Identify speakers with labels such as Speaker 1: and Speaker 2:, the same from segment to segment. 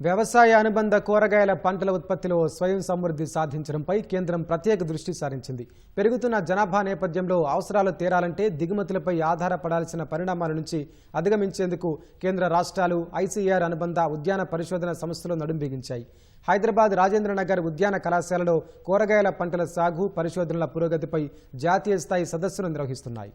Speaker 1: వ్యవసాయ అనుబంధ కూరగాయల పంటల ఉత్పత్తిలో స్వయం సమృద్ధి సాధించడంపై కేంద్రం ప్రత్యేక దృష్టి సారించింది. పెరుగుతున్న జనాభా నేపథ్యంలో అవసరాలు తీరాలంటే దిగుమతులపై ఆధారపడాల్సిన పరిణామాల నుంచి అధిగమించేందుకు కేంద్ర రాష్ట్రాలు ఐసీఏఆర్ అనుబంధ ఉద్యాన పరిశోధన సంస్థలు నడుం బిగించాయి. హైదరాబాద్ రాజేంద్రనగర్ ఉద్యాన కళాశాలలో కూరగాయల పంటల సాగు పరిశోధనల పురోగతిపై జాతీయ స్థాయి సదస్సును నిర్వహిస్తున్నాయి.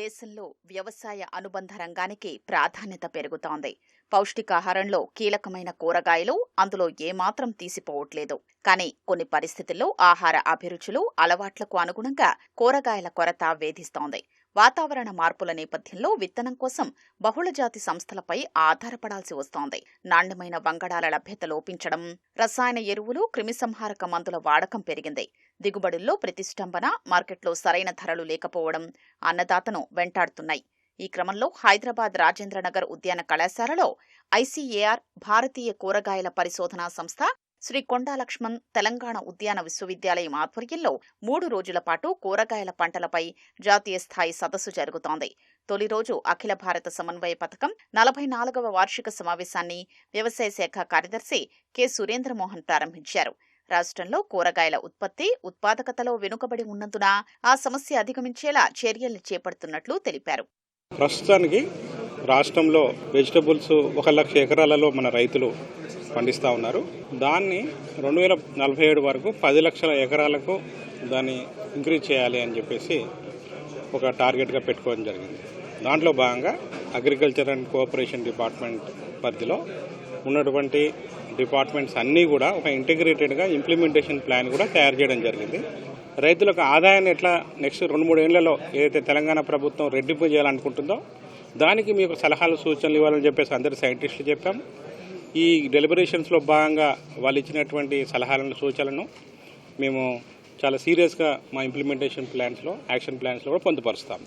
Speaker 2: దేశంలో వ్యవసాయ అనుబంధ రంగానికి ప్రాధాన్యత పెరుగుతోంది. పౌష్టికాహారంలో కీలకమైన కూరగాయలు అందులో ఏమాత్రం తీసిపోవట్లేదు. కానీ కొన్ని పరిస్థితుల్లో ఆహార అభిరుచులు, అలవాట్లకు అనుగుణంగా కూరగాయల కొరత వేధిస్తోంది. వాతావరణ మార్పుల నేపథ్యంలో విత్తనం కోసం బహుళజాతి సంస్థలపై ఆధారపడాల్సి వస్తోంది. నాణ్యమైన వంగడాల లభ్యత లోపించడం, రసాయన ఎరువులు, క్రిమిసంహారక మందుల వాడకం పెరిగింది. దిగుబడుల్లో ప్రతిష్టంభన, మార్కెట్లో సరైన ధరలు లేకపోవడం అన్నదాతను వెంటాడుతున్నాయి. ఈ క్రమంలో హైదరాబాద్ రాజేంద్రనగర్ ఉద్యాన కళాశాలలో ఐసీఏఆర్ భారతీయ కూరగాయల పరిశోధనా సంస్థ, శ్రీ కొండా లక్ష్మణ్ తెలంగాణ ఉద్యాన విశ్వవిద్యాలయం ఆధ్వర్యంలో 3 రోజుల పాటు కూరగాయల పంటలపై జాతీయ స్థాయి సదస్సు జరుగుతోంది. తొలి రోజు అఖిల భారత సమన్వయ పథకం 44వ వార్షిక సమావేశాన్ని వ్యవసాయ శాఖ కార్యదర్శి కె సురేంద్రమోహన్ ప్రారంభించారు. రాష్ట్రంలో కూరగాయల ఉత్పత్తి, ఉత్పాదకతలో వెనుకబడి ఉన్నందున ఆ సమస్య అధిగమించేలా చర్యలు చేపడుతున్నట్లు తెలిపారు.
Speaker 3: ప్రస్తుతానికి రాష్ట్రంలో వెజిటబుల్స్ 1 లక్ష ఎకరాలలో మన రైతులు పండిస్తూ ఉన్నారు. దాన్ని 2047 వరకు 10 లక్షల ఎకరాలకు దాన్ని ఇంక్రీజ్ చేయాలి అని చెప్పేసి ఒక టార్గెట్గా పెట్టుకోవడం జరిగింది. దాంట్లో భాగంగా అగ్రికల్చర్ అండ్ కోఆపరేషన్ డిపార్ట్మెంట్ పరిధిలో ఉన్నటువంటి డిపార్ట్మెంట్స్ అన్నీ కూడా ఒక ఇంటిగ్రేటెడ్గా ఇంప్లిమెంటేషన్ ప్లాన్ కూడా తయారు చేయడం జరిగింది. రైతులకు ఆదాయాన్ని ఎట్లా నెక్స్ట్ 2-3 ఏళ్లలో ఏదైతే తెలంగాణ ప్రభుత్వం రెట్టింపు చేయాలనుకుంటుందో దానికి మీకు సలహాలు, సూచనలు ఇవ్వాలని చెప్పేసి అందరు సైంటిస్టులు చెప్పాం. ఈ డెలిబరేషన్స్లో భాగంగా వాళ్ళు ఇచ్చినటువంటి సలహాలను, సూచనలను మేము చాలా సీరియస్గా మా ఇంప్లిమెంటేషన్ ప్లాన్స్లో, యాక్షన్ ప్లాన్స్లో కూడా పొందుపరుస్తాం.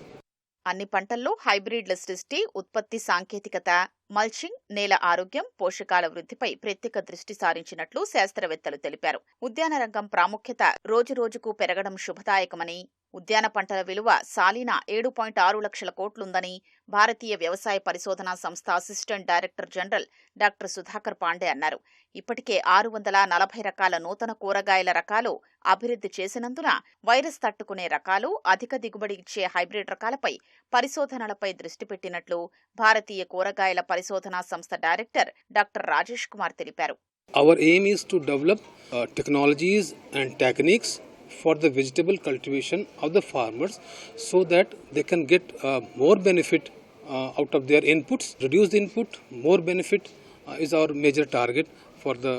Speaker 2: అన్ని పంటల్లో హైబ్రిడ్ల సృష్టి, ఉత్పత్తి సాంకేతికత, మల్చింగ్, నేల ఆరోగ్యం, పోషకాల వృద్ధిపై ప్రత్యేక దృష్టి సారించినట్లు శాస్త్రవేత్తలు తెలిపారు. ఉద్యాన రంగం ప్రాముఖ్యత రోజురోజుకు పెరగడం శుభదాయకమని, ఉద్యాన పంటల విలువ సాలీనా 7.6 లక్షల కోట్లుందని భారతీయ వ్యవసాయ పరిశోధనా సంస్థ assistant director general doctor Sudhakar Pandey అన్నారు. ఇప్పటికే 640 రకాల నూతన కూరగాయల రకాలు అభివృద్ధి చేసినందున వైరస్ తట్టుకునే రకాలు, అధిక దిగుబడి ఇచ్చే హైబ్రిడ్ రకాలపై పరిశోధనలపై దృష్టి పెట్టినట్లు భారతీయ కూరగాయల పరిశోధనా సంస్థ డైరెక్టర్ డాక్టర్ రాజేష్ కుమార్ తెలిపారు.
Speaker 4: Our aim is to develop technologies and techniques for the vegetable cultivation of the farmers so that they can get more benefit out of their inputs. Reduce the input, more benefit is our major target for the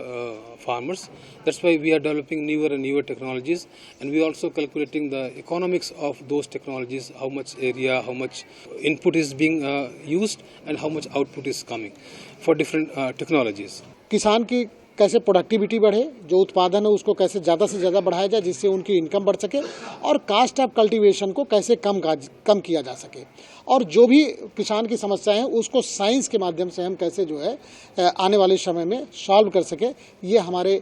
Speaker 4: farmers. That's why we are developing newer and newer technologies, and we are also calculating the economics of those technologies, how much area, how much input is being used and how much output is coming for different technologies.
Speaker 5: किसान की कैसे productivity बढ़े, जो उत्पादन है उसको कैसे ज़्यादा से ज़्यादा बढ़ाया जाए जिससे उनकी इनकम बढ़ सके, और कास्ट ऑफ कल्टीवेशन को कैसे कम किया जा सके, और जो भी किसान की समस्याएं हैं उसको साइंस के माध्यम से हम कैसे जो है आने वाले समय में सॉल्व कर सके, ये हमारे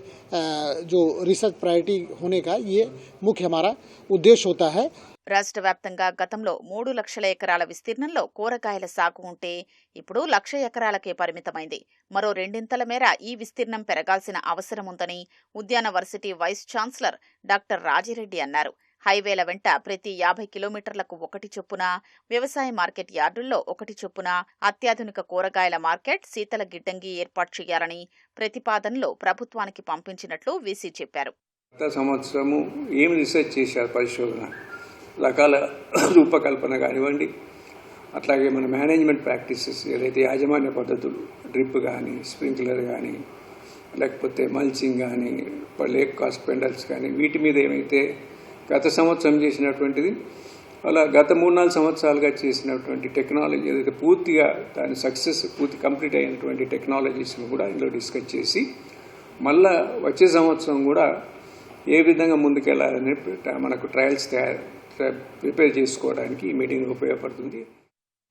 Speaker 5: जो रिसर्च प्रायोरिटी होने का ये मुख्य हमारा उद्देश्य होता है.
Speaker 2: రాష్ట్ర వ్యాప్తంగా గతంలో 3 లక్షల ఎకరాల విస్తీర్ణంలో కూరగాయల సాగు ఉంటే ఇప్పుడు 1,00,000 ఎకరాలకే పరిమితమైంది. మరో 2 మేర ఈ విస్తీర్ణం పెరగాల్సిన అవసరం ఉందని ఉద్యాన varsity vice chancellor doctor Rajireddy అన్నారు. హైవేల వెంట ప్రతి 50 కిలోమీటర్లకు 1 చొప్పున, వ్యవసాయ మార్కెట్ యార్డుల్లో 1 చొప్పున అత్యాధునిక కూరగాయల మార్కెట్, శీతల గిడ్డంగి ఏర్పాటు చేయాలని ప్రతిపాదనలు ప్రభుత్వానికి పంపించినట్లు వీసీ చెప్పారు.
Speaker 6: గత సంవత్సరము ఏం రీసెర్చ్ చేశారు, పరిశోధన రకాల రూపకల్పన కానివ్వండి, అట్లాగే మన మేనేజ్మెంట్ ప్రాక్టీసెస్ ఏదైతే యాజమాన్య పద్ధతులు, డ్రిప్ కానీ, స్ప్రింక్లర్ కానీ, లేకపోతే మల్చింగ్ కానీ, లేక్ కాస్ట్ పెండల్స్ కానీ, వీటి మీద ఏమైతే గత సంవత్సరం చేసినటువంటిది, అలా గత 3-4 సంవత్సరాలుగా చేసినటువంటి టెక్నాలజీ ఏదైతే పూర్తిగా దాని సక్సెస్ కంప్లీట్ అయినటువంటి టెక్నాలజీస్ని కూడా ఇందులో డిస్కస్ చేసి మళ్ళా వచ్చే సంవత్సరం కూడా ఏ విధంగా ముందుకెళ్లాలని మనకు ట్రయల్స్ ప్రిపేర్ చేసుకోవడానికి ఈ మీటింగ్ ఉపయోగపడుతుంది.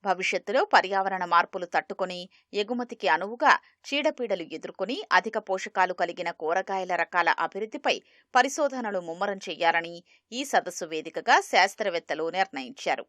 Speaker 2: భవిష్యత్తులో పర్యావరణ మార్పులు తట్టుకొని ఎగుమతికి అనువుగా చీడపీడలు ఎదుర్కొని అధిక పోషకాలు కలిగిన కూరగాయల రకాల అభివృద్ధిపై పరిశోధనలు ముమ్మరం చేయాలని ఈ సదస్సు వేదికగా శాస్త్రవేత్తలు నిర్ణయించారు.